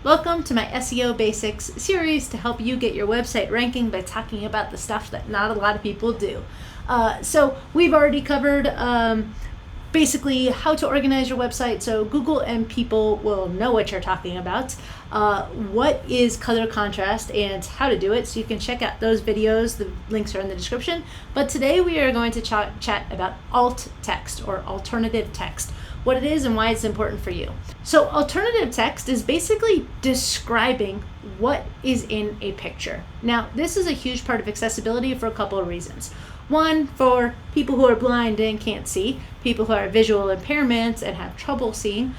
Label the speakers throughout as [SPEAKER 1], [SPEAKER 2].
[SPEAKER 1] Welcome to my SEO Basics series to help you get your website ranking by talking about the stuff that not a lot of people do. So we've already covered basically how to organize your website so Google and people will know what you're talking about, what is color contrast and how to do it, so you can check out those videos. The links are in the description. But today we are going to chat about alt text or alternative text, what it is and why it's important for you. So alternative text is basically describing what is in a picture. Now, this is a huge part of accessibility for a couple of reasons. One, for people who are blind and can't see, people who have visual impairments and have trouble seeing,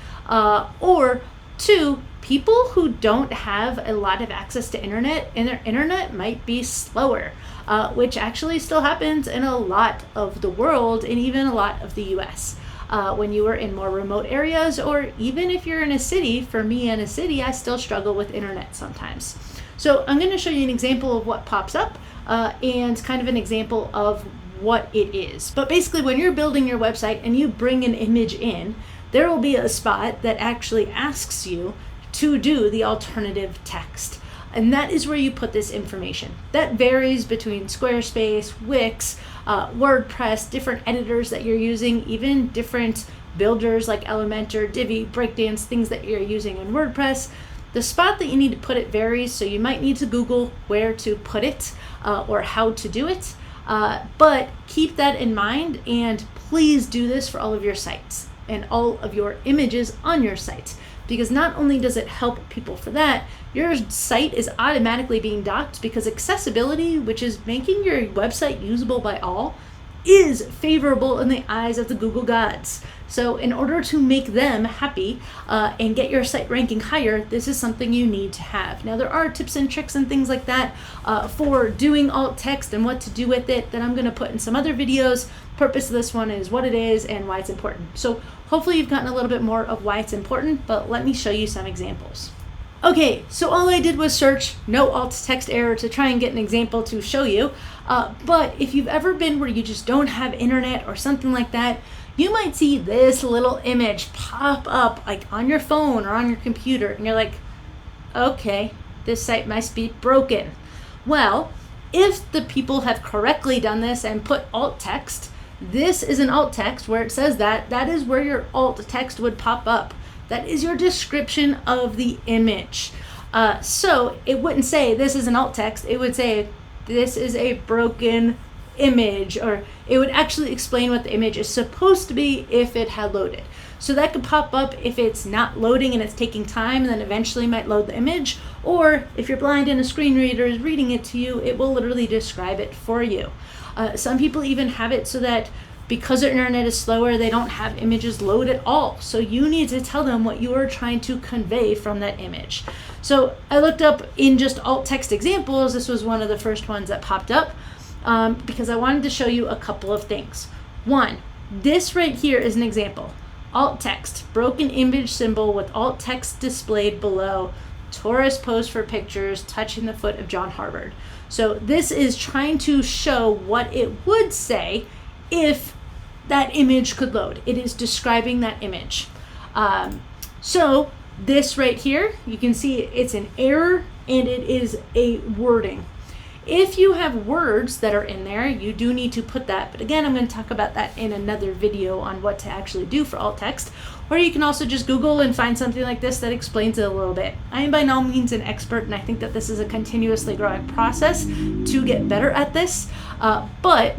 [SPEAKER 1] or two, people who don't have a lot of access to internet and their internet might be slower, which actually still happens in a lot of the world and even a lot of the US. When you are in more remote areas, or even if you're in a city. For me in a city, I still struggle with internet sometimes. So I'm going to show you an example of what pops up and kind of an example of what it is. But basically, when you're building your website and you bring an image in, there will be a spot that actually asks you to do the alternative text. And that is where you put this information. That varies between Squarespace, Wix, WordPress, different editors that you're using, even different builders like Elementor, Divi, Breakdance, things that you're using in WordPress. The spot that you need to put it varies, so you might need to Google where to put it or how to do it. But keep that in mind, and please do this for all of your sites and all of your images on your site. Because not only does it help people for that, your site is automatically being docked, because accessibility, which is making your website usable by all, is favorable in the eyes of the Google gods. So in order to make them happy and get your site ranking higher, this is something you need to have. Now, there are tips and tricks and things like that for doing alt text and what to do with it that I'm going to put in some other videos. Purpose of this one is what it is and why it's important. So hopefully you've gotten a little bit more of why it's important, but let me show you some examples. Okay, so all I did was search no alt text error to try and get an example to show you. But if you've ever been where you just don't have internet or something like that, you might see this little image pop up like on your phone or on your computer, and you're like, okay, this site must be broken. Well, if the people have correctly done this and put alt text, this is an alt text where it says that is where your alt text would pop up. That is your description of the image. So it wouldn't say this is an alt text. It would say this is a broken image, or it would actually explain what the image is supposed to be if it had loaded. So that could pop up if it's not loading and it's taking time, and then eventually might load the image. Or if you're blind and a screen reader is reading it to you, it will literally describe it for you. Some people even have it so that because their internet is slower, they don't have images load at all. So you need to tell them what you are trying to convey from that image. So I looked up in just alt text examples. This was one of the first ones that popped up because I wanted to show you a couple of things. One, this right here is an example. Alt text, broken image symbol with alt text displayed below, tourist pose for pictures, touching the foot of John Harvard. So this is trying to show what it would say if that image could load. It is describing that image. So this right here, you can see it's an error and it is a wording. If you have words that are in there, you do need to put that. But again, I'm going to talk about that in another video on what to actually do for alt text. Or you can also just Google and find something like this that explains it a little bit. I am by no means an expert, and I think that this is a continuously growing process to get better at this. But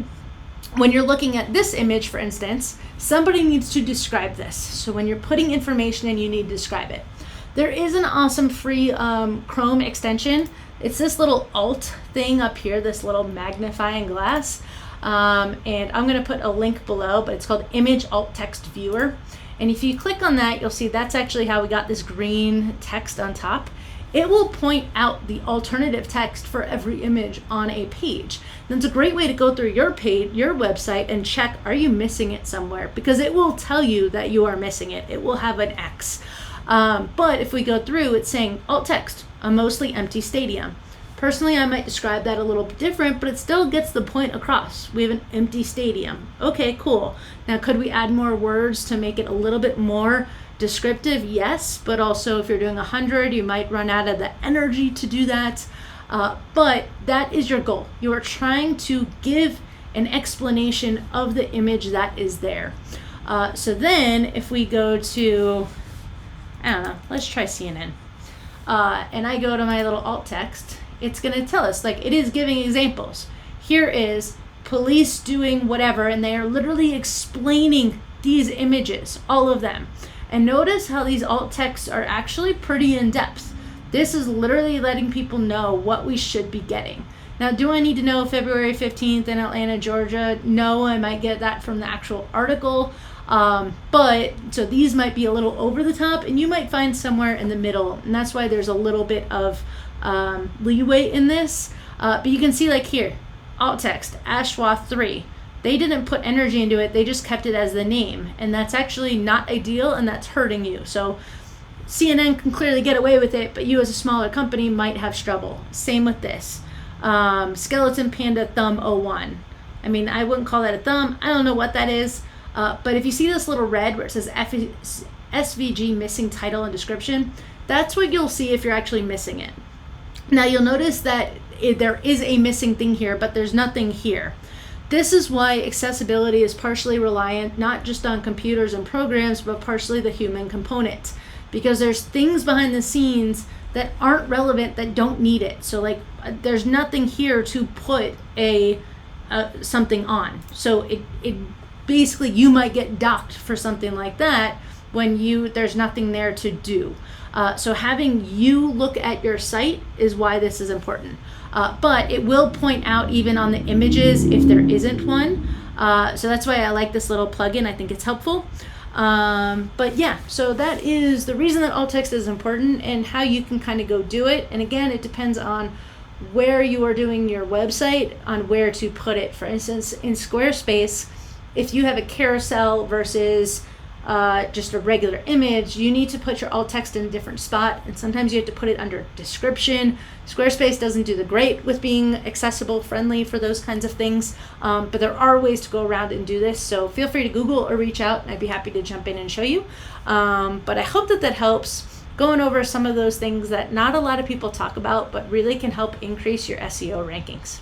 [SPEAKER 1] when you're looking at this image, for instance, somebody needs to describe this. So when you're putting information in, you need to describe it. There is an awesome free Chrome extension. It's this little alt thing up here, this little magnifying glass. And I'm going to put a link below, but it's called Image Alt Text Viewer. And if you click on that, you'll see that's actually how we got this green text on top. It will point out the alternative text for every image on a page. And it's a great way to go through your page, your website, and check, are you missing it somewhere? Because it will tell you that you are missing it. It will have an X. But if we go through, it's saying alt text, a mostly empty stadium. Personally, I might describe that a little bit different, but it still gets the point across. We have an empty stadium. Okay, cool. Now, could we add more words to make it a little bit more descriptive, yes, but also if you're doing 100, you might run out of the energy to do that. But that is your goal. You are trying to give an explanation of the image that is there. So then if we go to, I don't know, let's try CNN. And I go to my little alt text, it's going to tell us, like, it is giving examples. Here is police doing whatever, and they are literally explaining these images, all of them. And notice how these alt texts are actually pretty in depth. This is literally letting people know what we should be getting. Now, do I need to know February 15th in Atlanta, Georgia? No, I might get that from the actual article. But so these might be a little over the top, and you might find somewhere in the middle. And that's why there's a little bit of leeway in this. But you can see, like here, alt text, Ashwa 3. They didn't put energy into it. They just kept it as the name. And that's actually not ideal, and that's hurting you. So CNN can clearly get away with it, but you as a smaller company might have trouble. Same with this. Skeleton Panda Thumb 01. I mean, I wouldn't call that a thumb. I don't know what that is. But if you see this little red where it says SVG missing title and description, that's what you'll see if you're actually missing it. Now you'll notice that there is a missing thing here, but there's nothing here. This is why accessibility is partially reliant not just on computers and programs, but partially the human component. Because there's things behind the scenes that aren't relevant, that don't need it. So like there's nothing here to put something on. So it basically, you might get docked for something like that when there's nothing there to do. So having you look at your site is why this is important. But it will point out even on the images if there isn't one. So that's why I like this little plugin. I think it's helpful. But yeah, so that is the reason that alt text is important and how you can kind of go do it. And again, it depends on where you are doing your website, on where to put it. For instance, in Squarespace, if you have a carousel versus just a regular image, you need to put your alt text in a different spot, and sometimes you have to put it under description. Squarespace doesn't do the great with being accessible, friendly for those kinds of things, but there are ways to go around and do this, so feel free to Google or reach out, and I'd be happy to jump in and show you. But I hope that helps, going over some of those things that not a lot of people talk about, but really can help increase your SEO rankings.